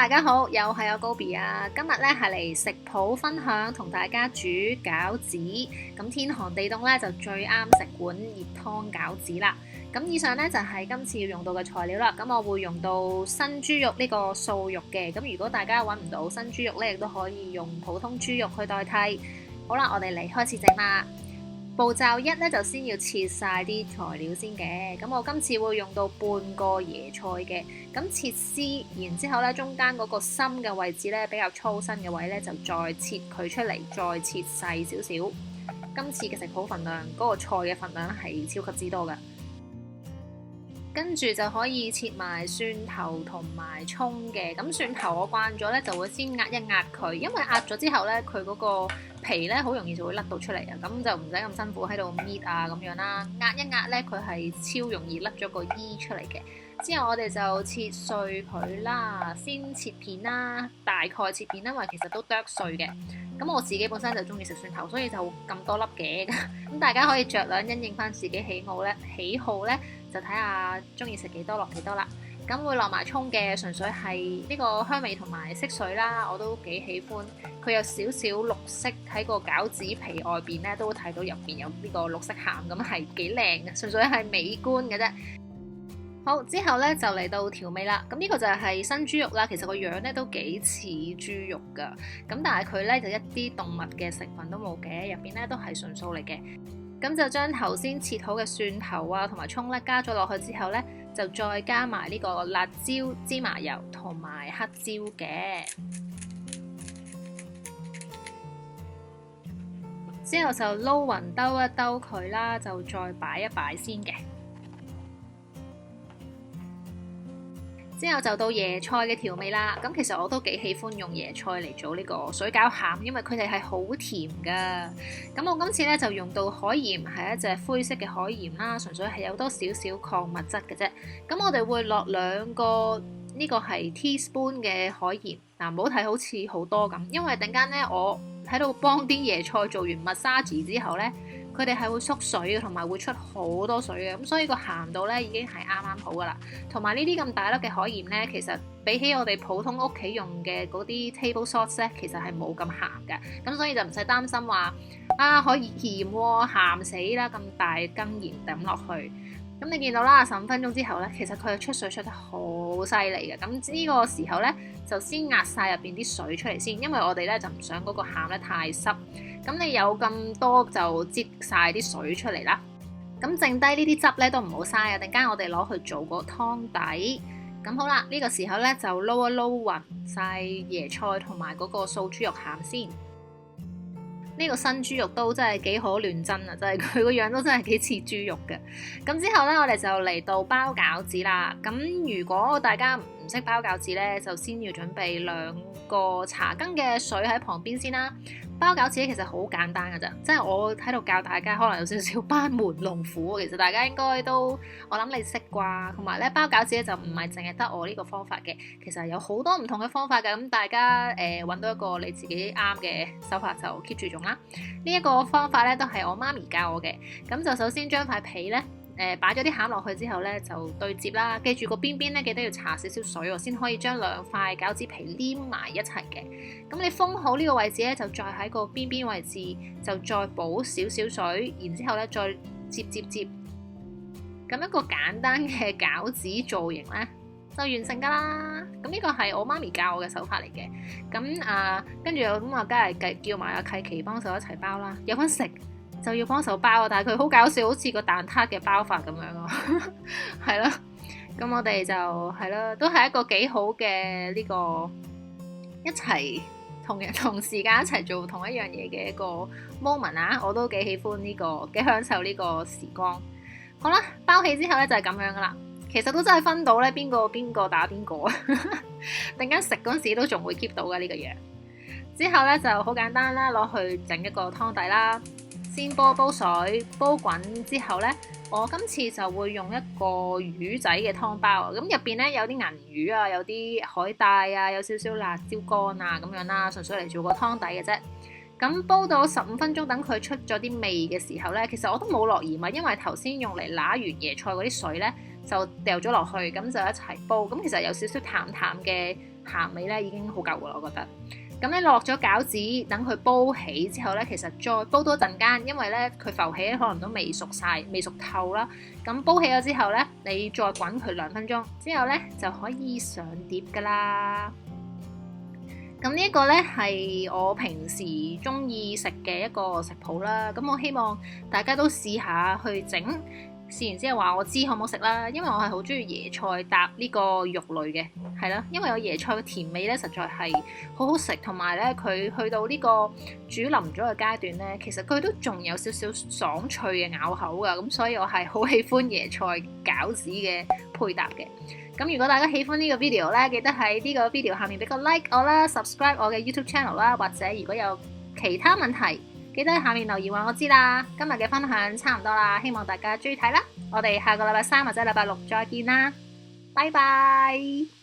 大家好，又係我 Gobi 啊！今日咧係嚟食譜分享，同大家煮餃子。咁天寒地凍咧，就最啱食碗熱湯餃子啦。咁以上咧就係今次要用到嘅材料啦。咁我會用到新豬肉呢個素肉嘅。咁如果大家揾唔到新豬肉咧，亦都可以用普通豬肉去代替。好啦，我哋嚟開始整啦。步驟一咧就先要切晒啲材料先嘅，咁我今次會用到半個椰菜嘅，咁切絲，然之後咧中間嗰個心嘅位置咧比較粗身嘅位咧就再切佢出嚟，再切細少少。今次嘅食譜份量，嗰個菜嘅份量係超級之多㗎。跟住就可以切埋蒜頭同埋葱嘅，咁蒜頭我慣咗咧就會先壓一壓佢，因為壓咗之後咧佢嗰個皮咧好容易就會甩到出嚟啊，咁就唔使咁辛苦喺度搣啊咁樣啦。壓一壓咧佢係超容易甩咗個衣出嚟嘅。之後我哋就切碎佢啦，先切片啦，大概切片，因為其實都剁碎嘅。咁我自己本身就中意食蒜頭，所以就咁多粒嘅。咁大家可以酌量因應翻自己喜好咧，就睇下中意食幾多落幾多啦。咁會落埋葱嘅，純粹係呢個香味同埋色水啦，我都幾喜歡。佢有少少綠色喺個餃子皮外邊咧，都會睇到入邊有呢個綠色餡，咁係幾靚嘅，純粹係美觀嘅啫。好，之後咧就嚟到調味啦。咁呢個就係新豬肉啦，其實個樣咧都幾似豬肉噶。咁但係佢咧就一啲動物嘅成分都冇嘅，入邊咧都係純素嚟嘅。咁就將頭先切好嘅蒜頭啊同埋葱咧加咗落去之後咧，就再加埋呢個辣椒、芝麻油同埋黑椒嘅。之後就撈勻兜一兜佢啦，就再擺一擺先嘅。之後就到椰菜嘅調味啦，咁其實我都幾喜歡用椰菜嚟做呢個水餃餡，因為佢哋係好甜噶。咁我今次咧就用到海鹽，係一隻灰色嘅海鹽啦，純粹係有多少少礦物質嘅啫。咁我哋會落2個呢個係 teaspoon 嘅海鹽，嗱唔好睇好似好多咁，因為陣間咧我喺度幫啲椰菜做完 massage 之後咧，佢哋係會縮水嘅，同埋會出好多水嘅，咁所以個鹹度咧已經係啱啱好噶啦。同埋呢啲咁大粒嘅海鹽咧，其實比起我哋普通屋企用嘅嗰啲 table salt 咧，其實係冇咁鹹嘅，咁所以就唔使擔心話海鹽喎鹹死啦，咁大羹鹽抌落去。咁你見到啦，15分鐘之後咧，其實佢出水出得好犀利嘅。咁呢個時候咧，就先壓晒入邊啲水出嚟先，因為我哋咧就唔想嗰個餡咧太濕。咁你有咁多就擠晒啲水出嚟啦。咁剩低呢啲汁咧都唔好嘥啊！陣間我哋攞去做個湯底。咁好啦，呢個時候咧就撈一撈勻晒椰菜同埋嗰個素豬肉餡先。呢個新豬肉都真係幾可亂真啊！真係佢個樣都真係幾似豬肉嘅。咁之後咧，我哋就嚟到包餃子啦。咁如果大家唔識包餃子咧，就先要準備2個茶羹嘅水喺旁邊先啦。包餃子其實好簡單㗎咋，即係我喺度教大家，可能有少少班門弄斧。其實大家應該都，我諗你識啩。同埋咧，包餃子咧就唔係淨係得我呢個方法嘅，其實有好多唔同嘅方法嘅。咁大家揾到一個你自己啱嘅手法就 keep 住用啦。呢一個方法咧都係我媽咪教我嘅。咁就首先將塊皮咧擺咗啲餡落去之後咧就對接啦，記住個邊邊咧記得要搽少少水喎，先可以將2塊餃子皮黏埋一齊嘅。咁你封好呢個位置咧，就再喺個邊邊位置就再補少少水，然之後咧再接。咁一個簡單嘅餃子造型咧就完成噶啦。咁呢個係我媽咪教我嘅手法嚟嘅。咁跟住咁啊，梗係叫埋阿契琪幫手一齊包啦。有份食就要幫手包，但係佢好搞笑，好似個蛋撻嘅包法咁樣咯，係咯。咁我哋就係咯，都係一個幾好嘅呢個一齊同時間一齊做同一樣嘢嘅一個 moment 啊！我都幾喜歡呢個，幾享受呢個時光。好啦，包起之後咧就係咁樣噶啦。其實都真係分到咧邊個打邊個啊！突然間食嗰陣時都仲會 keep 到嘅呢個樣。之後咧就好簡單啦，攞去整一個湯底啦。先煲水，煲滾之後呢，我今次就會用一個魚仔嘅湯包，咁入邊呢，有啲銀魚啊，有啲海帶啊，有少少辣椒乾啊咁樣啦，純粹嚟做個湯底嘅啫。咁煲到15分鐘，等佢出咗啲味嘅時候呢，其實我都冇落鹽啊，因為頭先用嚟揦完椰菜嗰啲水呢，就掉咗落去，咁就一齊煲。咁其實有少少淡淡嘅鹹味咧已經好夠噶啦，我覺得。咁咧落咗餃子，等佢煲起之後咧，其實再煲多陣間，因為咧佢浮起咧可能都未熟晒、未熟透啦。咁煲起咗之後咧，你再滾佢2分鐘，之後咧就可以上碟噶啦。咁呢一個咧係我平時中意食嘅一個食譜啦。咁我希望大家都試下去整。試完之後話我知好唔好食啦，因為我係好中意椰菜搭呢個肉類嘅，係啦，因為有椰菜嘅甜味咧，實在係好好食，同埋咧佢去到呢個煮腍咗嘅階段咧，其實佢都仲有少少爽脆嘅咬口噶，咁所以我係好喜歡椰菜餃子嘅配搭嘅。咁如果大家喜歡呢個 video 咧，記得喺呢個 video 下面俾個 like 我啦 ，subscribe 我嘅 YouTube channel 啦，或者如果有其他問題，記得喺下面留言話我知啦。今日嘅分享差唔多啦，希望大家鍾意睇啦。我哋下個禮拜3或者禮拜6再見啦，拜拜。